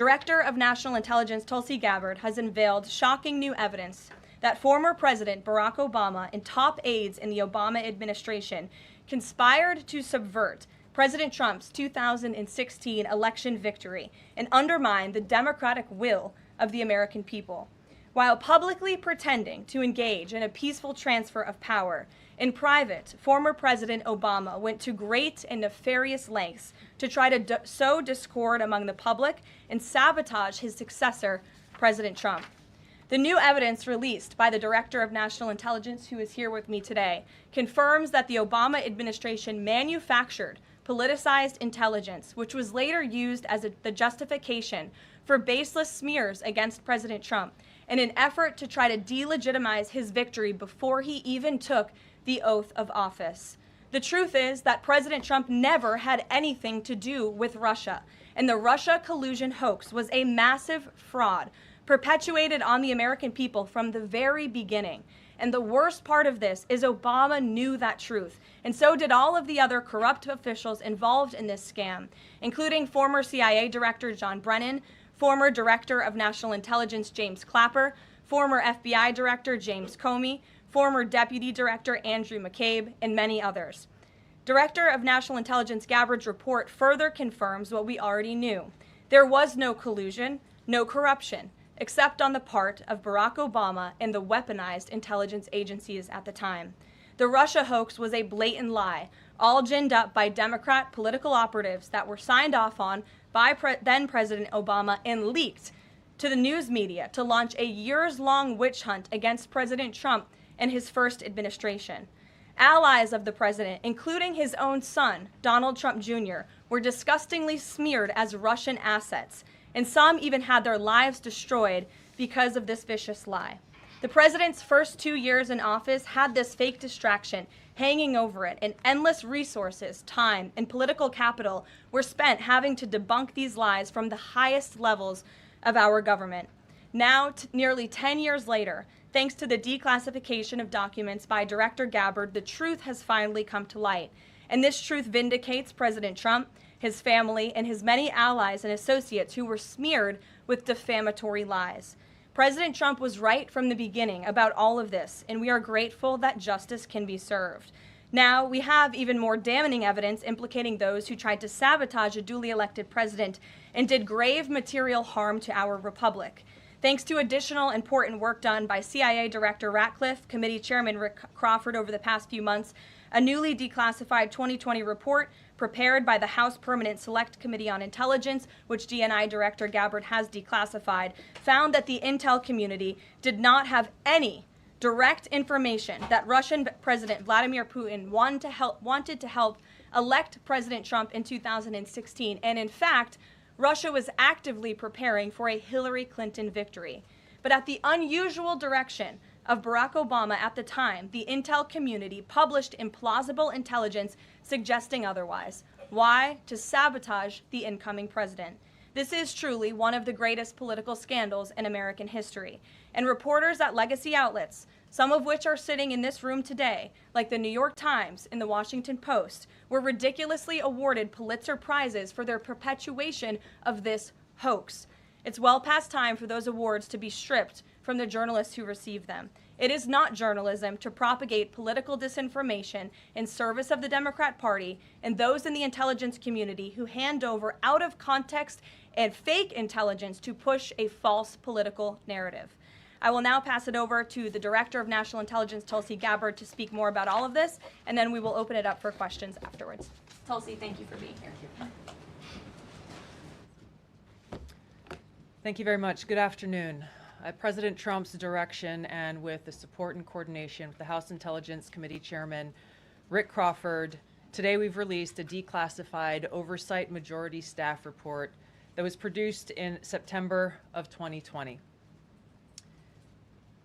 Director of National Intelligence Tulsi Gabbard has unveiled shocking new evidence that former President Barack Obama and top aides in the Obama administration conspired to subvert President Trump's 2016 election victory and undermine the democratic will of the American people. While publicly pretending to engage in a peaceful transfer of power, in private, former President Obama went to great and nefarious lengths to try to sow discord among the public and sabotage his successor, President Trump. The new evidence released by the Director of National Intelligence, who is here with me today, confirms that the Obama administration manufactured politicized intelligence, which was later used as the justification for baseless smears against President Trump in an effort to try to delegitimize his victory before he even took the oath of office. The truth is that President Trump never had anything to do with Russia, and the Russia collusion hoax was a massive fraud perpetuated on the American people from the very beginning. And the worst part of this is Obama knew that truth, and so did all of the other corrupt officials involved in this scam, including former CIA Director John Brennan, former Director of National Intelligence James Clapper, former FBI Director James Comey, former Deputy Director Andrew McCabe, and many others. Director of National Intelligence Gabbard's report further confirms what we already knew. There was no collusion, no corruption, except on the part of Barack Obama and the weaponized intelligence agencies at the time. The Russia hoax was a blatant lie, all ginned up by Democrat political operatives that were signed off on by then President Obama and leaked to the news media to launch a years-long witch hunt against President Trump and his first administration. Allies of the president, including his own son, Donald Trump Jr., were disgustingly smeared as Russian assets, and some even had their lives destroyed because of this vicious lie. The president's first 2 years in office had this fake distraction hanging over it, and endless resources, time, and political capital were spent having to debunk these lies from the highest levels of our government. Now, nearly 10 years later, thanks to the declassification of documents by Director Gabbard, the truth has finally come to light. And this truth vindicates President Trump, his family, and his many allies and associates who were smeared with defamatory lies. President Trump was right from the beginning about all of this, and we are grateful that justice can be served. Now, we have even more damning evidence implicating those who tried to sabotage a duly elected president and did grave material harm to our republic. Thanks to additional important work done by CIA Director Ratcliffe, Committee Chairman Rick Crawford over the past few months, a newly declassified 2020 report prepared by the House Permanent Select Committee on Intelligence, which DNI Director Gabbard has declassified, found that the intel community did not have any direct information that Russian President Vladimir Putin wanted to help elect President Trump in 2016. And in fact, Russia was actively preparing for a Hillary Clinton victory. But at the unusual direction of Barack Obama at the time, the intel community published implausible intelligence suggesting otherwise. Why? To sabotage the incoming president. This is truly one of the greatest political scandals in American history. And reporters at legacy outlets, some of which are sitting in this room today, like the New York Times and the Washington Post, were ridiculously awarded Pulitzer Prizes for their perpetuation of this hoax. It's well past time for those awards to be stripped from the journalists who receive them. It is not journalism to propagate political disinformation in service of the Democrat Party and those in the intelligence community who hand over out of context and fake intelligence to push a false political narrative. I will now pass it over to the Director of National Intelligence, Tulsi Gabbard, to speak more about all of this, and then we will open it up for questions afterwards. Tulsi, thank you for being here. Thank you very much. Good afternoon. At President Trump's direction and with the support and coordination with the House Intelligence Committee Chairman Rick Crawford, today we've released a declassified Oversight Majority Staff report that was produced in September of 2020.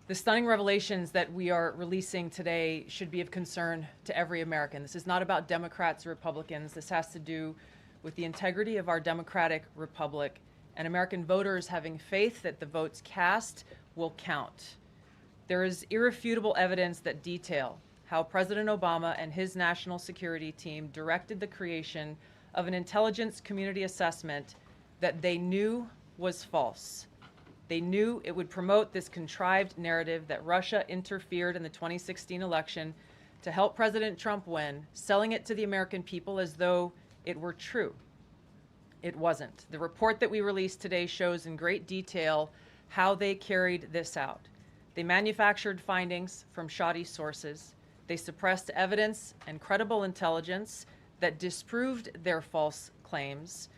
The stunning revelations that we are releasing today should be of concern to every American. This is not about Democrats or Republicans. This has to do with the integrity of our democratic republic and American voters having faith that the votes cast will count. There is irrefutable evidence that detail how President Obama and his national security team directed the creation of an intelligence community assessment that they knew was false. They knew it would promote this contrived narrative that Russia interfered in the 2016 election to help President Trump win, selling it to the American people as though it were true. It wasn't. The report that we released today shows in great detail how they carried this out. They manufactured findings from shoddy sources. They suppressed evidence and credible intelligence that disproved their false claims.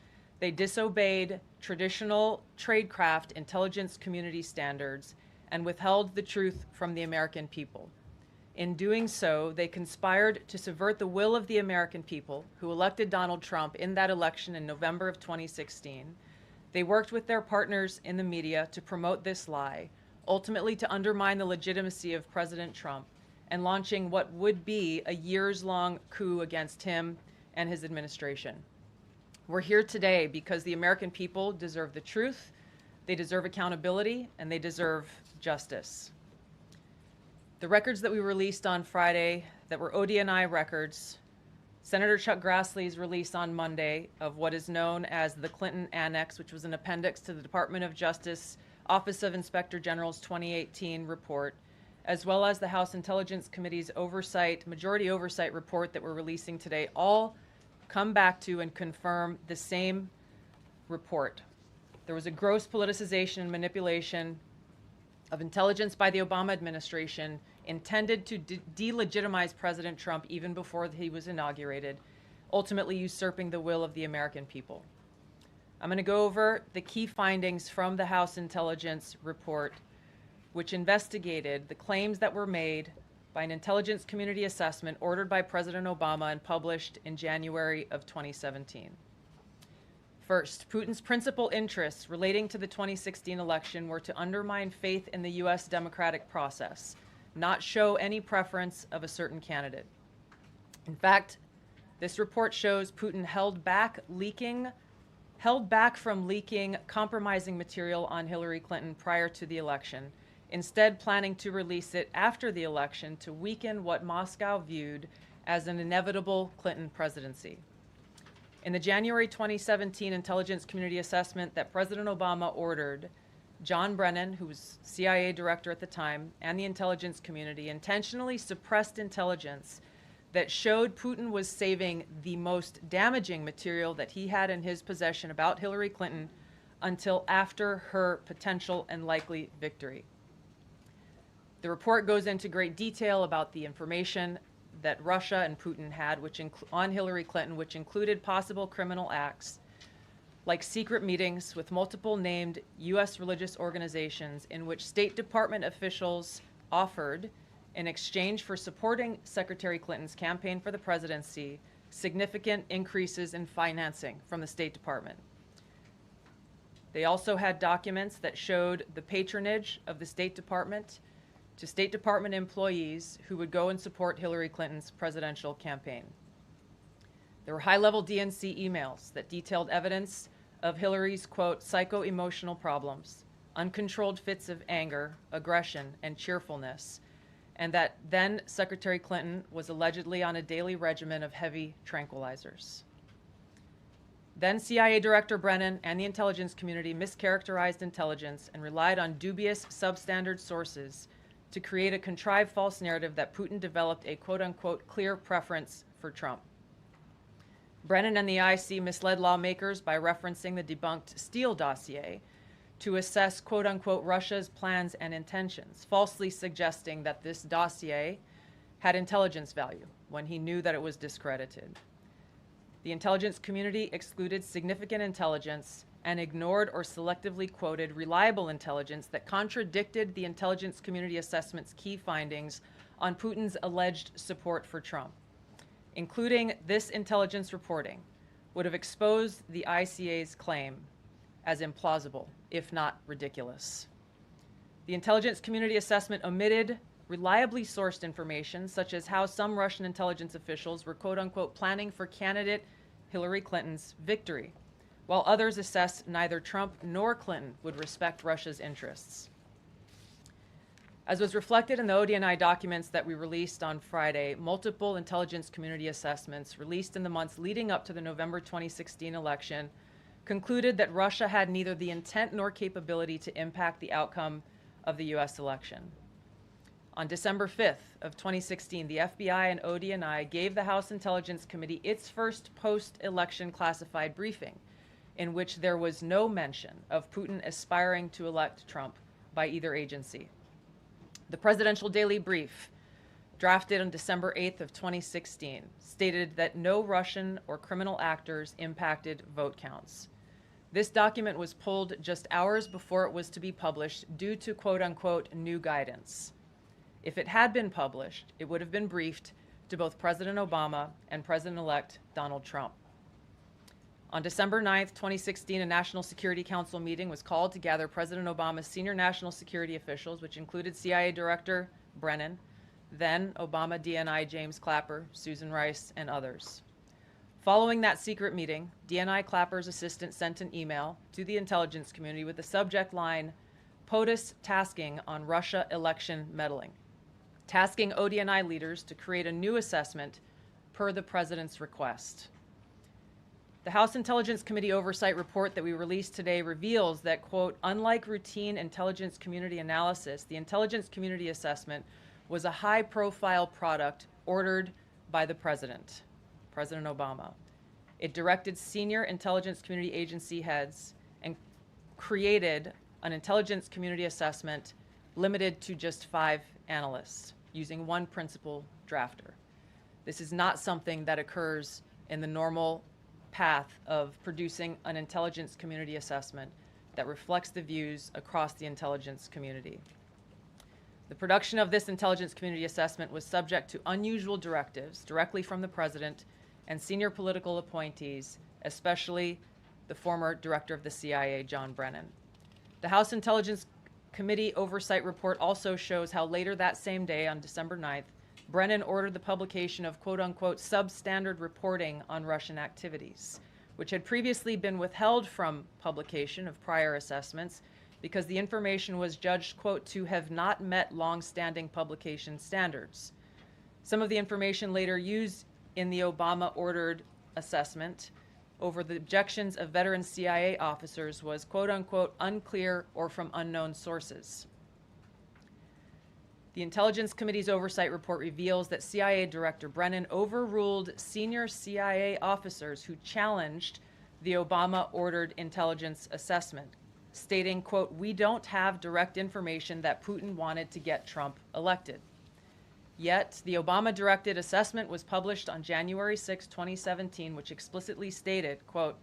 They disobeyed traditional tradecraft intelligence community standards and withheld the truth from the American people. In doing so, they conspired to subvert the will of the American people who elected Donald Trump in that election in November of 2016. They worked with their partners in the media to promote this lie, ultimately to undermine the legitimacy of President Trump and launching what would be a years-long coup against him and his administration. We're here today because the American people deserve the truth, they deserve accountability, and they deserve justice. The records that we released on Friday that were ODNI records, Senator Chuck Grassley's release on Monday of what is known as the Clinton Annex, which was an appendix to the Department of Justice Office of Inspector General's 2018 report, as well as the House Intelligence Committee's majority oversight report that we're releasing today, all come back to and confirm the same report. There was a gross politicization and manipulation of intelligence by the Obama administration intended to delegitimize President Trump even before he was inaugurated, ultimately usurping the will of the American people. I'm going to go over the key findings from the House Intelligence report, which investigated the claims that were made by an intelligence community assessment ordered by President Obama and published in January of 2017. First, Putin's principal interests relating to the 2016 election were to undermine faith in the U.S. democratic process, not show any preference of a certain candidate. In fact, this report shows Putin held back from leaking compromising material on Hillary Clinton prior to the election, instead planning to release it after the election to weaken what Moscow viewed as an inevitable Clinton presidency. In the January 2017 intelligence community assessment that President Obama ordered, John Brennan, who was CIA director at the time, and the intelligence community intentionally suppressed intelligence that showed Putin was saving the most damaging material that he had in his possession about Hillary Clinton until after her potential and likely victory. The report goes into great detail about the information that Russia and Putin had on Hillary Clinton, which included possible criminal acts like secret meetings with multiple named U.S. religious organizations in which State Department officials offered, in exchange for supporting Secretary Clinton's campaign for the presidency, significant increases in financing from the State Department. They also had documents that showed the patronage of the State Department to State Department employees who would go and support Hillary Clinton's presidential campaign. There were high-level DNC emails that detailed evidence of Hillary's, quote, psycho-emotional problems, uncontrolled fits of anger, aggression, and cheerfulness, and that then Secretary Clinton was allegedly on a daily regimen of heavy tranquilizers. Then CIA Director Brennan and the intelligence community mischaracterized intelligence and relied on dubious substandard sources to create a contrived false narrative that Putin developed a quote-unquote clear preference for Trump. Brennan and the IC misled lawmakers by referencing the debunked Steele dossier to assess quote-unquote Russia's plans and intentions, falsely suggesting that this dossier had intelligence value when he knew that it was discredited. The intelligence community excluded significant intelligence and ignored or selectively quoted reliable intelligence that contradicted the intelligence community assessment's key findings on Putin's alleged support for Trump. Including this intelligence reporting would have exposed the ICA's claim as implausible, if not ridiculous. The intelligence community assessment omitted reliably sourced information, such as how some Russian intelligence officials were quote-unquote planning for candidate Hillary Clinton's victory, while others assessed neither Trump nor Clinton would respect Russia's interests. As was reflected in the ODNI documents that we released on Friday, multiple intelligence community assessments released in the months leading up to the November 2016 election concluded that Russia had neither the intent nor capability to impact the outcome of the U.S. election. On December 5th of 2016, the FBI and ODNI gave the House Intelligence Committee its first post-election classified briefing, in which there was no mention of Putin aspiring to elect Trump by either agency. The Presidential Daily Brief, drafted on December 8th of 2016, stated that no Russian or criminal actors impacted vote counts. This document was pulled just hours before it was to be published due to quote-unquote new guidance. If it had been published, it would have been briefed to both President Obama and President-elect Donald Trump. On December 9th, 2016, a National Security Council meeting was called to gather President Obama's senior national security officials, which included CIA Director Brennan, then Obama DNI James Clapper, Susan Rice, and others. Following that secret meeting, DNI Clapper's assistant sent an email to the intelligence community with the subject line, POTUS tasking on Russia election meddling, tasking ODNI leaders to create a new assessment per the president's request. The House Intelligence Committee oversight report that we released today reveals that, quote, unlike routine intelligence community analysis, the intelligence community assessment was a high-profile product ordered by the president, President Obama. It directed senior intelligence community agency heads and created an intelligence community assessment limited to just 5 analysts, using one principal drafter. This is not something that occurs in the normal path of producing an intelligence community assessment that reflects the views across the intelligence community. The production of this intelligence community assessment was subject to unusual directives directly from the president and senior political appointees, especially the former director of the CIA, John Brennan. The House Intelligence Committee oversight report also shows how later that same day, on December 9th, Brennan ordered the publication of quote-unquote substandard reporting on Russian activities, which had previously been withheld from publication of prior assessments because the information was judged, quote, to have not met long-standing publication standards. Some of the information later used in the Obama-ordered assessment over the objections of veteran CIA officers was, quote-unquote, unclear or from unknown sources. The Intelligence Committee's oversight report reveals that CIA Director Brennan overruled senior CIA officers who challenged the Obama-ordered intelligence assessment, stating, quote, we don't have direct information that Putin wanted to get Trump elected. Yet, the Obama-directed assessment was published on January 6, 2017, which explicitly stated, quote,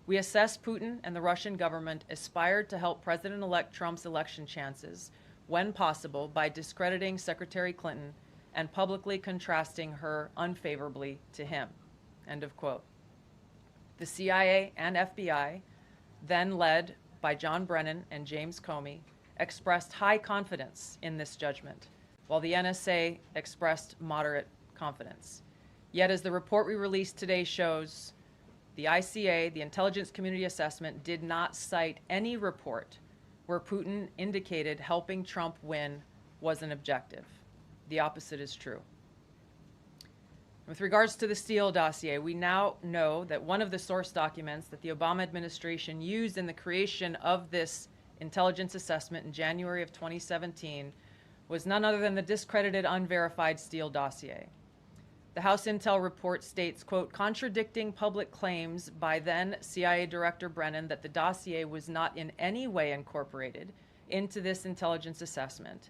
we assess Putin and the Russian government aspired to help President-elect Trump's election chances when possible by discrediting Secretary Clinton and publicly contrasting her unfavorably to him, end of quote. The CIA and FBI, then led by John Brennan and James Comey, expressed high confidence in this judgment, while the NSA expressed moderate confidence. Yet, as the report we released today shows, the ICA, the Intelligence Community Assessment, did not cite any report where Putin indicated helping Trump win was an objective. The opposite is true. With regards to the Steele dossier, we now know that one of the source documents that the Obama administration used in the creation of this intelligence assessment in January of 2017 was none other than the discredited, unverified Steele dossier. The House Intel report states, quote, contradicting public claims by then CIA Director Brennan that the dossier was not in any way incorporated into this intelligence assessment.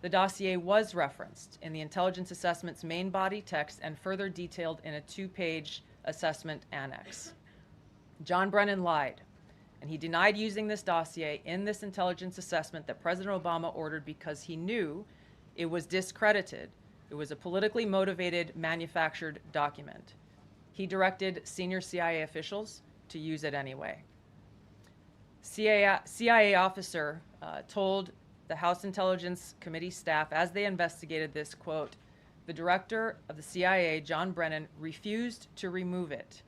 The dossier was referenced in the intelligence assessment's main body text and further detailed in a 2-page assessment annex. John Brennan lied, and he denied using this dossier in this intelligence assessment that President Obama ordered because he knew it was discredited. It was a politically motivated, manufactured document. He directed senior CIA officials to use it anyway. CIA officer told the House Intelligence Committee staff as they investigated this, quote, the director of the CIA, John Brennan, refused to remove it,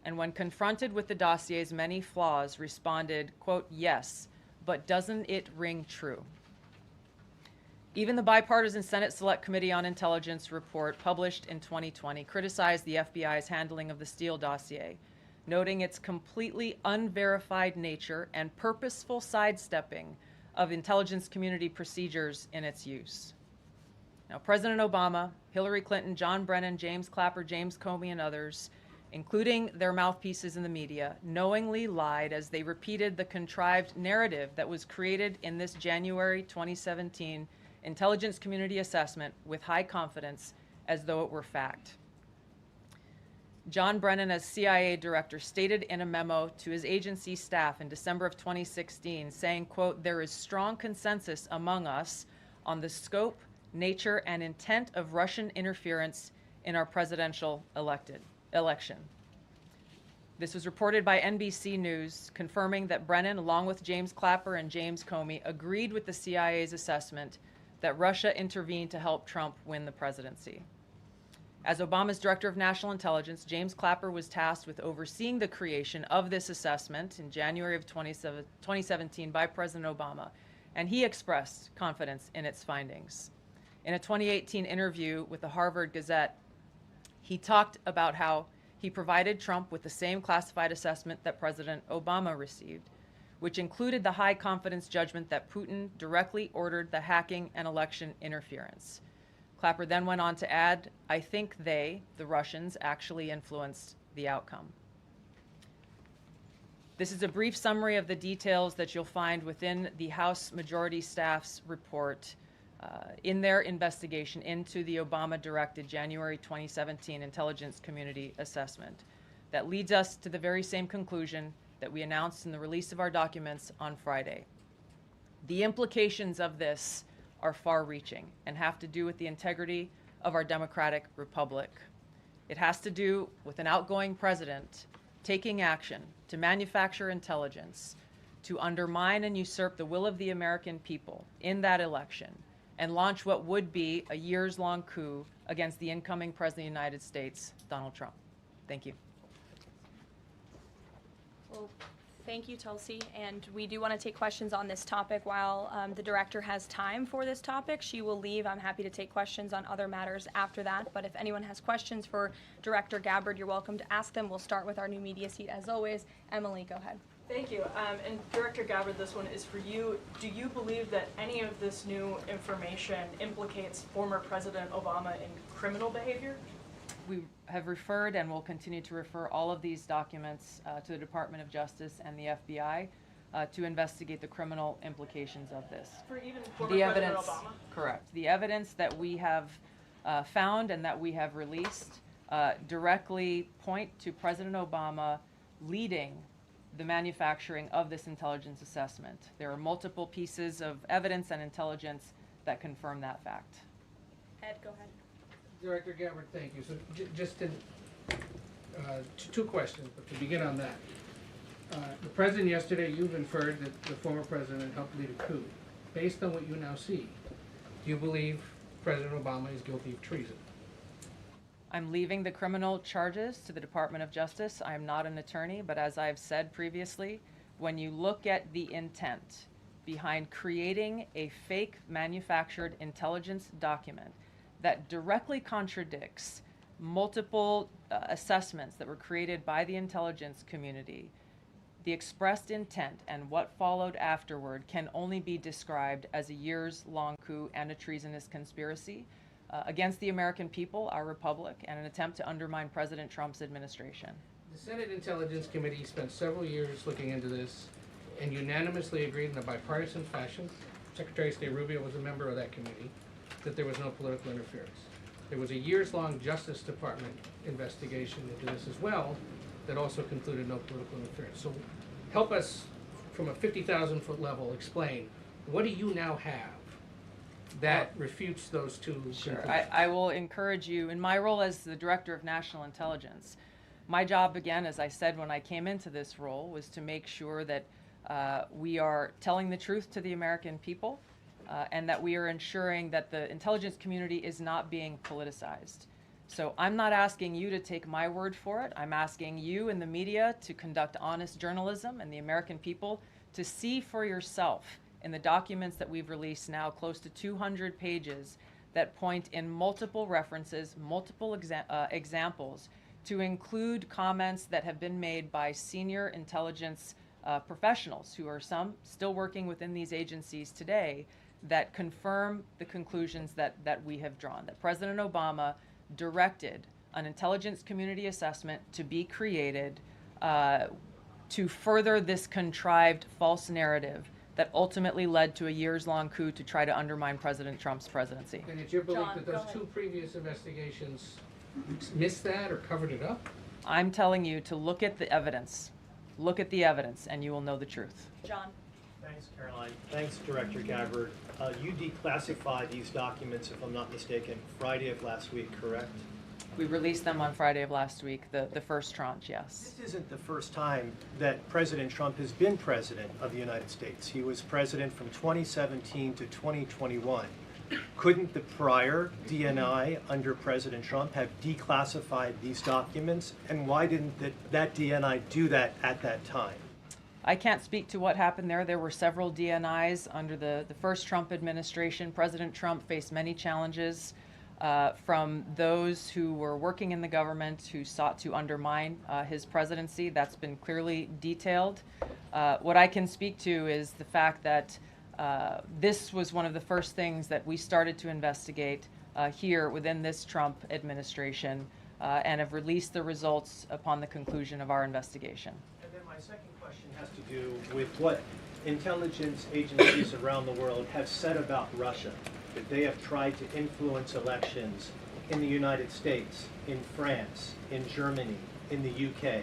and when confronted with the dossier's many flaws, responded, quote, yes, but doesn't it ring true? Even the bipartisan Senate Select Committee on Intelligence report published in 2020 criticized the FBI's handling of the Steele dossier, noting its completely unverified nature and purposeful sidestepping of intelligence community procedures in its use. Now, President Obama, Hillary Clinton, John Brennan, James Clapper, James Comey, and others, including their mouthpieces in the media, knowingly lied as they repeated the contrived narrative that was created in this January 2017 intelligence community assessment with high confidence as though it were fact. John Brennan, as CIA director, stated in a memo to his agency staff in December of 2016, saying, quote, "There is strong consensus among us on the scope, nature, and intent of Russian interference in our presidential election." This was reported by NBC News, confirming that Brennan, along with James Clapper and James Comey, agreed with the CIA's assessment that Russia intervened to help Trump win the presidency. As Obama's Director of National Intelligence, James Clapper was tasked with overseeing the creation of this assessment in January of 2017 by President Obama, and he expressed confidence in its findings. In a 2018 interview with the Harvard Gazette, he talked about how he provided Trump with the same classified assessment that President Obama received, which included the high confidence judgment that Putin directly ordered the hacking and election interference. Clapper then went on to add, "I think they, the Russians, actually influenced the outcome." This is a brief summary of the details that you'll find within the House Majority Staff's report in their investigation into the Obama-directed January 2017 Intelligence Community Assessment. That leads us to the very same conclusion that we announced in the release of our documents on Friday. The implications of this are far-reaching and have to do with the integrity of our democratic republic. It has to do with an outgoing president taking action to manufacture intelligence to undermine and usurp the will of the American people in that election and launch what would be a years-long coup against the incoming President of the United States, Donald Trump. Thank you. Well, thank you, Tulsi. And we do want to take questions on this topic while the director has time for this topic. She will leave. I'm happy to take questions on other matters after that. But if anyone has questions for Director Gabbard, you're welcome to ask them. We'll start with our new media seat as always. Emily, go ahead. Thank you. And Director Gabbard, this one is for you. Do you believe that any of this new information implicates former President Obama in criminal behavior? We have referred and will continue to refer all of these documents to the Department of Justice and the FBI to investigate the criminal implications of this. For even former The President evidence, Obama? correct. The evidence that we have found and that we have released directly point to President Obama leading the manufacturing of this intelligence assessment. There are multiple pieces of evidence and intelligence that confirm that fact. Ed, go ahead. Director Gabbard, thank you. So just to, two questions, but to begin on that. The president yesterday, you've inferred that the former president helped lead a coup. Based on what you now see, do you believe President Obama is guilty of treason? I'm leaving the criminal charges to the Department of Justice. I am not an attorney, but as I've said previously, when you look at the intent behind creating a fake manufactured intelligence document that directly contradicts multiple assessments that were created by the intelligence community, the expressed intent and what followed afterward can only be described as a years-long coup and a treasonous conspiracy against the American people, our republic, and an attempt to undermine President Trump's administration. The Senate Intelligence Committee spent several years looking into this and unanimously agreed in a bipartisan fashion, Secretary of State Rubio was a member of that committee, that there was no political interference. There was a years-long Justice Department investigation into this as well that also concluded no political interference. So help us, from a 50,000-foot level, explain, what do you now have that refutes those two Sure. conclusions? I will encourage you, in my role as the Director of National Intelligence, my job, again, as I said when I came into this role, was to make sure that we are telling the truth to the American people and that we are ensuring that the intelligence community is not being politicized. So I'm not asking you to take my word for it. I'm asking you in the media to conduct honest journalism and the American people to see for yourself in the documents that we've released now, close to 200 pages, that point in multiple references, multiple examples to include comments that have been made by senior intelligence professionals, who are some still working within these agencies today, that confirm the conclusions that we have drawn, that President Obama directed an intelligence community assessment to be created to further this contrived false narrative that ultimately led to a years-long coup to try to undermine President Trump's presidency. And it's your belief John, that go those ahead. 2 previous investigations missed that or covered it up? I'm telling you to look at the evidence. Look at the evidence, and you will know the truth. John. Thanks, Caroline. Thanks, Director Gabbard. You declassified these documents, if I'm not mistaken, Friday of last week, correct? We released them on Friday of last week, the first tranche, yes. This isn't the first time that President Trump has been president of the United States. He was president from 2017 to 2021. Couldn't the prior DNI under President Trump have declassified these documents? And why didn't that DNI do that at that time? I can't speak to what happened there. There were several DNIs under the first Trump administration. President Trump faced many challenges from those who were working in the government who sought to undermine his presidency. That's been clearly detailed. What I can speak to is the fact that this was one of the first things that we started to investigate here within this Trump administration and have released the results upon the conclusion of our investigation. And then my second question has to do with what intelligence agencies around the world have said about Russia, that they have tried to influence elections in the United States, in France, in Germany, in the UK.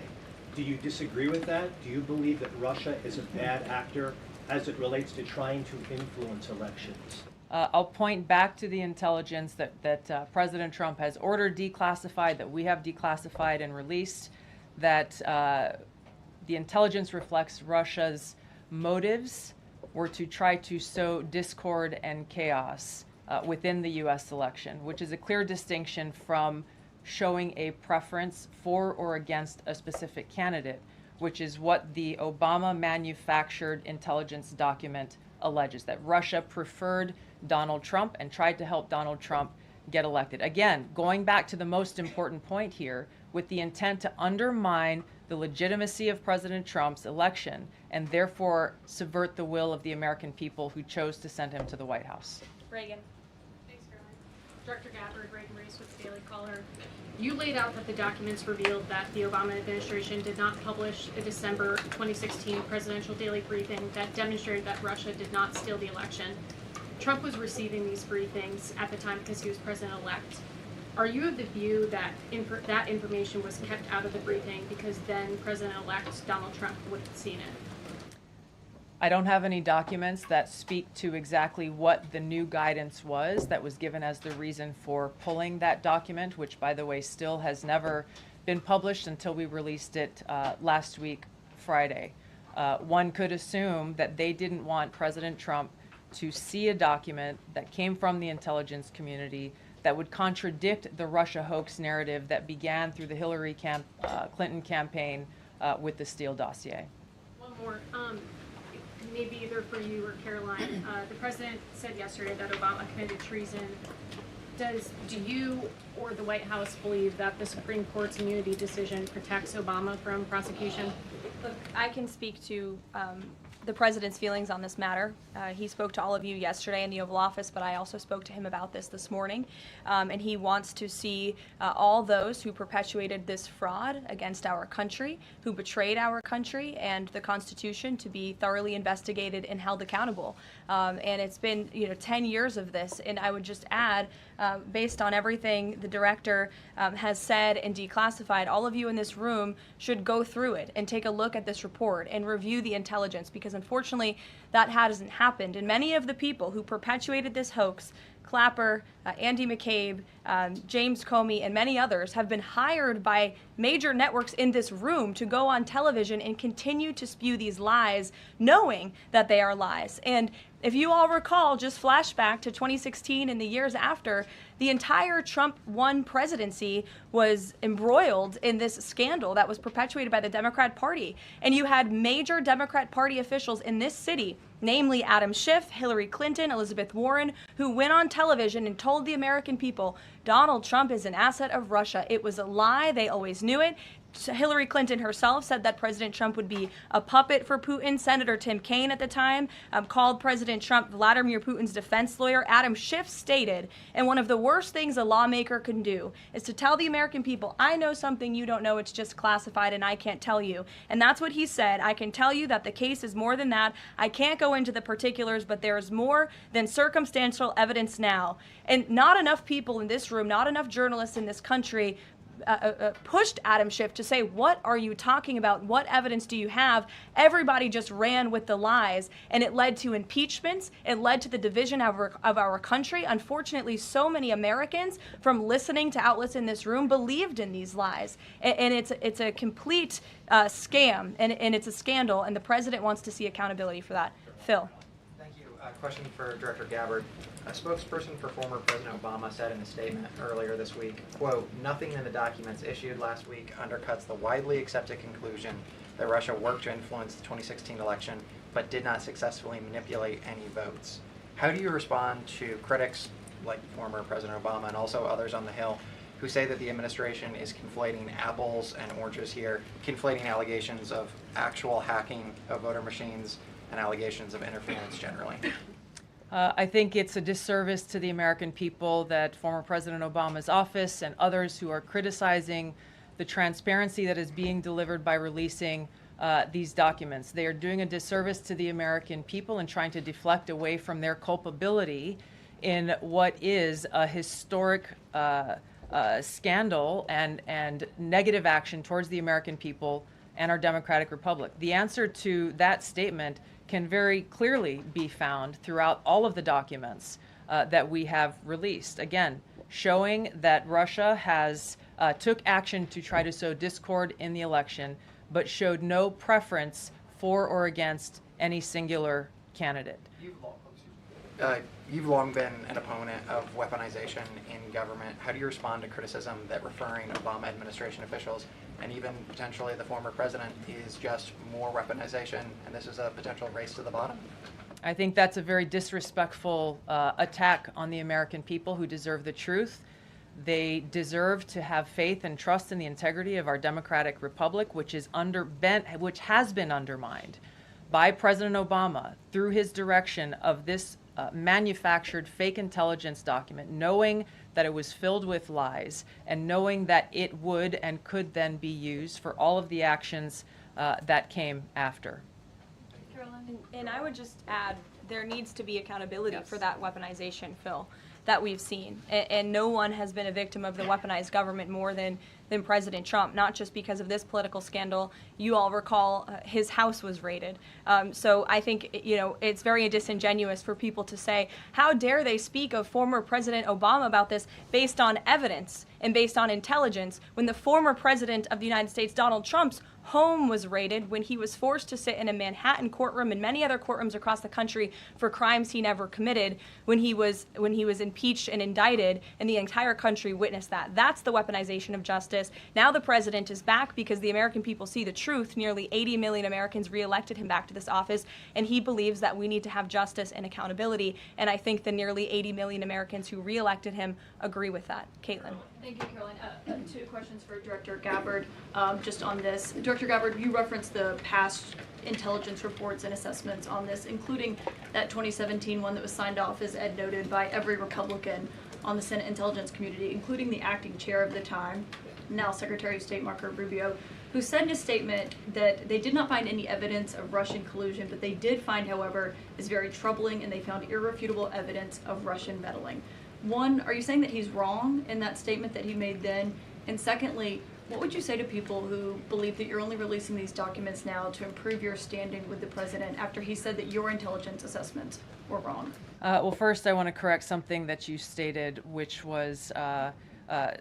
Do you disagree with that? Do you believe that Russia is a bad actor as it relates to trying to influence elections? I'll point back to the intelligence that President Trump has ordered declassified, that we have declassified and released, that the intelligence reflects Russia's motives were to try to sow discord and chaos within the U.S. election, which is a clear distinction from showing a preference for or against a specific candidate, which is what the Obama manufactured intelligence document alleges, that Russia preferred Donald Trump and tried to help Donald Trump get elected. Again, going back to the most important point here, with the intent to undermine the legitimacy of President Trump's election and therefore subvert the will of the American people who chose to send him to the White House. Reagan. Thanks, Caroline. Director Gabbard, Reagan Reese with the Daily Caller. You laid out that the documents revealed that the Obama administration did not publish a December 2016 presidential daily briefing that demonstrated that Russia did not steal the election. Trump was receiving these briefings at the time because he was president-elect. Are you of the view that that information was kept out of the briefing because then President-elect Donald Trump would have seen it? I don't have any documents that speak to exactly what the new guidance was that was given as the reason for pulling that document, which, by the way, still has never been published until we released it last week, Friday. One could assume that they didn't want President Trump to see a document that came from the intelligence community that would contradict the Russia hoax narrative that began through the Hillary Clinton campaign with the Steele dossier. One more. Maybe either for you or Caroline. The president said yesterday that Obama committed treason. Do you or the White House believe that the Supreme Court's immunity decision protects Obama from prosecution? Look, I can speak to the president's feelings on this matter. He spoke to all of you yesterday in the Oval Office, but I also spoke to him about this morning. And he wants to see all those who perpetuated this fraud against our country, who betrayed our country and the Constitution, to be thoroughly investigated and held accountable. And it's been 10 years of this. And I would just add, based on everything the director has said and declassified, all of you in this room should go through it and take a look at this report and review the intelligence, because unfortunately that hasn't happened. And many of the people who perpetuated this hoax, Clapper, Andy McCabe, James Comey, and many others, have been hired by major networks in this room to go on television and continue to spew these lies, knowing that they are lies. And if you all recall, just flashback to 2016 and the years after, the entire Trump 1 presidency was embroiled in this scandal that was perpetuated by the Democrat Party. And you had major Democrat Party officials in this city namely Adam Schiff, Hillary Clinton, Elizabeth Warren, who went on television and told the American people Donald Trump is an asset of Russia. It was a lie. They always knew it. Hillary Clinton herself said that President Trump would be a puppet for Putin. Senator Tim Kaine at the time called President Trump Vladimir Putin's defense lawyer. Adam Schiff stated, and one of the worst things a lawmaker can do is to tell the American people, I know something you don't know, it's just classified and I can't tell you. And that's what he said. I can tell you that the case is more than that. I can't go into the particulars, but there is more than circumstantial evidence now. And not enough people in this room, not enough journalists in this country pushed Adam Schiff to say, what are you talking about? What evidence do you have? Everybody just ran with the lies, and it led to impeachments. It led to the division of our country. Unfortunately, so many Americans, from listening to outlets in this room, believed in these lies. And it's a complete scam, and it's a scandal, and the president wants to see accountability for that. Phil. Thank you. Question for Director Gabbard. A spokesperson for former President Obama said in a statement earlier this week, quote, nothing in the documents issued last week undercuts the widely accepted conclusion that Russia worked to influence the 2016 election but did not successfully manipulate any votes. How do you respond to critics like former President Obama and also others on the Hill who say that the administration is conflating apples and oranges here, conflating allegations of actual hacking of voter machines and allegations of interference generally? I think it's a disservice to the American people that former President Obama's office and others who are criticizing the transparency that is being delivered by releasing these documents. They are doing a disservice to the American people and trying to deflect away from their culpability in what is a historic scandal and negative action towards the American people and our democratic republic. The answer to that statement can very clearly be found throughout all of the documents that we have released. Again, showing that Russia has took action to try to sow discord in the election, but showed no preference for or against any singular candidate. You've long been an opponent of weaponization in government. How do you respond to criticism that referring Obama administration officials and even potentially the former president is just more weaponization and this is a potential race to the bottom? I think that's a very disrespectful attack on the American people who deserve the truth. They deserve to have faith and trust in the integrity of our democratic republic, which has been undermined by President Obama through his direction of this manufactured fake intelligence document, knowing that it was filled with lies and knowing that it would and could then be used for all of the actions that came after. Caroline, and I would just add, there needs to be accountability for that weaponization, Phil, that we've seen. And no one has been a victim of the weaponized government more than President Trump, not just because of this political scandal. You all recall his house was raided. So I think, it's very disingenuous for people to say, how dare they speak of former President Obama about this based on evidence and based on intelligence when the former president of the United States, Donald Trump's home was raided, when he was forced to sit in a Manhattan courtroom and many other courtrooms across the country for crimes he never committed, when he was impeached and indicted, and the entire country witnessed that. That's the weaponization of justice. Now the president is back because the American people see the truth. Nearly 80 million Americans reelected him back to this office, and he believes that we need to have justice and accountability. And I think the nearly 80 million Americans who reelected him agree with that. Caitlin. Thank you, Caroline. Two questions for Director Gabbard just on this. Director Gabbard, you referenced the past intelligence reports and assessments on this, including that 2017 one that was signed off, as Ed noted, by every Republican on the Senate Intelligence Community, including the acting chair of the time, now Secretary of State Marco Rubio, who said in a statement that they did not find any evidence of Russian collusion, but they did find, however, is very troubling, and they found irrefutable evidence of Russian meddling. One, are you saying that he's wrong in that statement that he made then? And secondly, what would you say to people who believe that you're only releasing these documents now to improve your standing with the president after he said that your intelligence assessments were wrong? Well, first I want to correct something that you stated, which was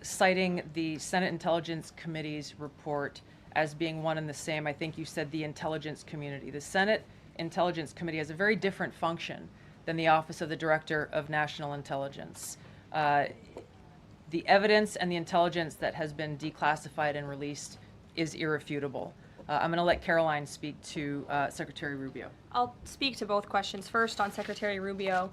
citing the Senate Intelligence Committee's report as being one and the same. I think you said the intelligence community. The Senate Intelligence Committee has a very different function than the Office of the Director of National Intelligence. The evidence and the intelligence that has been declassified and released is irrefutable. I'm going to let Caroline speak to Secretary Rubio. I'll speak to both questions. First, on Secretary Rubio,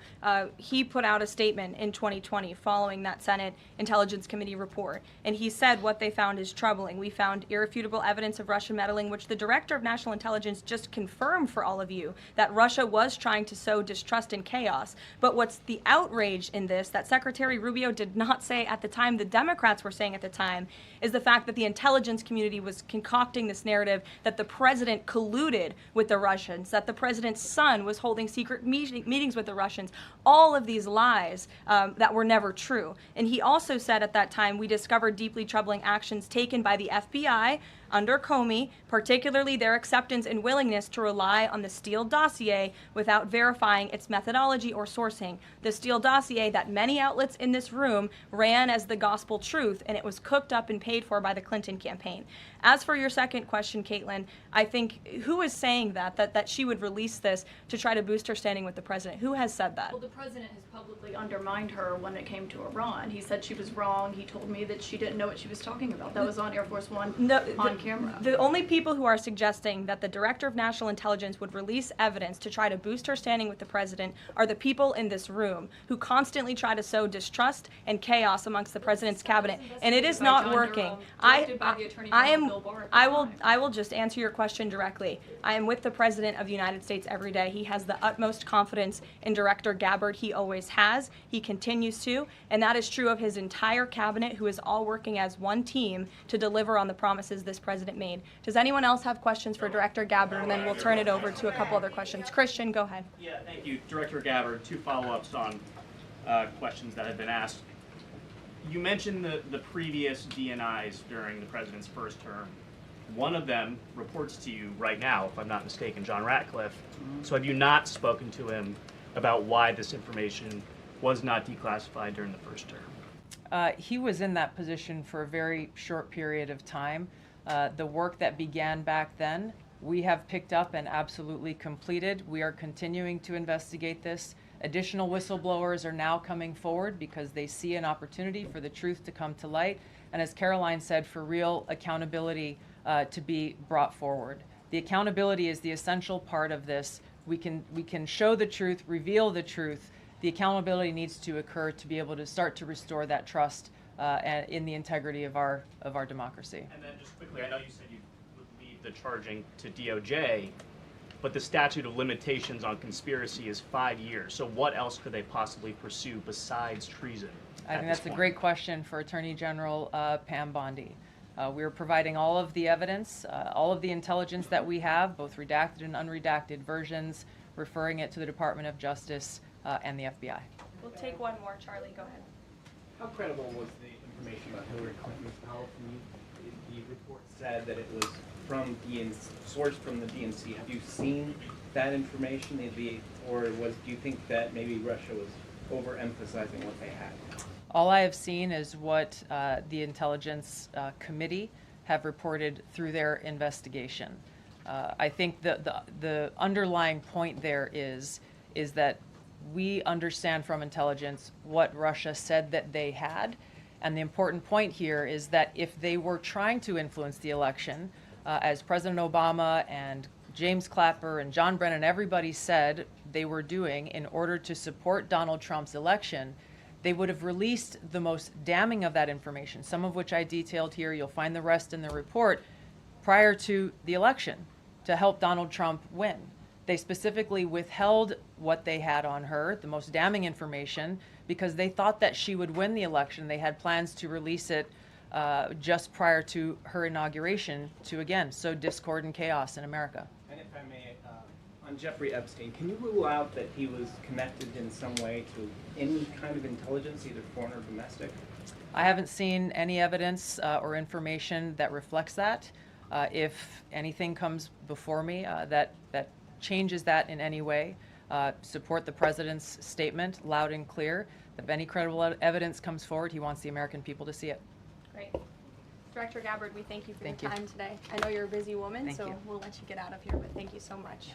he put out a statement in 2020 following that Senate Intelligence Committee report, and he said what they found is troubling. We found irrefutable evidence of Russian meddling, which the Director of National Intelligence just confirmed for all of you, that Russia was trying to sow distrust and chaos. But what's the outrage in this that Secretary Rubio did not say at the time, the Democrats were saying at the time, is the fact that the intelligence community was concocting this narrative that the president colluded with the Russians, that the president's son was holding secret meetings with the Russians, all of these lies that were never true. And he also said at that time, we discovered deeply troubling actions taken by the FBI under Comey, particularly their acceptance and willingness to rely on the Steele dossier without verifying its methodology or sourcing. The Steele dossier that many outlets in this room ran as the gospel truth, and it was cooked up and paid for by the Clinton campaign. As for your second question, Caitlin, I think, who is saying that she would release this to try to boost her standing with the president? Who has said that? Well, the president has publicly undermined her when it came to Iran. He said she was wrong. He told me that she didn't know what she was talking about. That was on Air Force One on camera. The only people who are suggesting that the Director of National Intelligence would release evidence to try to boost her standing with the president are the people in this room who constantly try to sow distrust and chaos amongst the president's cabinet, and it is not working. I will just answer your question directly. I am with the President of the United States every day. He has the utmost confidence in Director Gabbard. He always has. He continues to, and that is true of his entire cabinet, who is all working as one team to deliver on the promises this president made. Does anyone else have questions for Director Gabbard? And then we'll turn it over to a couple other questions. Christian, go ahead. Yeah, thank you. Director Gabbard, two follow-ups on questions that have been asked. You mentioned the previous DNIs during the president's first term. One of them reports to you right now, if I'm not mistaken, John Ratcliffe. So have you not spoken to him about why this information was not declassified during the first term? He was in that position for a very short period of time. The work that began back then, we have picked up and absolutely completed. We are continuing to investigate this. Additional whistleblowers are now coming forward because they see an opportunity for the truth to come to light. And as Caroline said, for real accountability to be brought forward. The accountability is the essential part of this. We can show the truth, reveal the truth. The accountability needs to occur to be able to start to restore that trust in the integrity of our democracy. And then just quickly, I know you said you would leave the charging to DOJ, but the statute of limitations on conspiracy is 5 years. So what else could they possibly pursue besides treason? I think that's a great question for Attorney General Pam Bondi. We're providing all of the evidence, all of the intelligence that we have, both redacted and unredacted versions, referring it to the Department of Justice and the FBI. We'll take one more. Charlie, go ahead. How credible was the information about Hillary Clinton's health? The report said that it was from sourced from the DNC. Have you seen that information? Or do you think that maybe Russia was overemphasizing what they had? All I have seen is what the Intelligence Committee have reported through their investigation. I think the underlying point there is that we understand from intelligence what Russia said that they had. And the important point here is that if they were trying to influence the election, as President Obama and James Clapper and John Brennan, everybody said they were doing in order to support Donald Trump's election, they would have released the most damning of that information, some of which I detailed here. You'll find the rest in the report, prior to the election to help Donald Trump win. They specifically withheld what they had on her, the most damning information, because they thought that she would win the election. They had plans to release it just prior to her inauguration to, again, sow discord and chaos in America. And if I may, on Jeffrey Epstein, can you rule out that he was connected in some way to any kind of intelligence, either foreign or domestic? I haven't seen any evidence or information that reflects that. If anything comes before me that changes that in any way, support the president's statement loud and clear. If any credible evidence comes forward, he wants the American people to see it. Great. Director Gabbard, we thank you for Thank your you. time today. I know you're a busy woman, Thank so you. we'll let you get out of here, but thank you so much.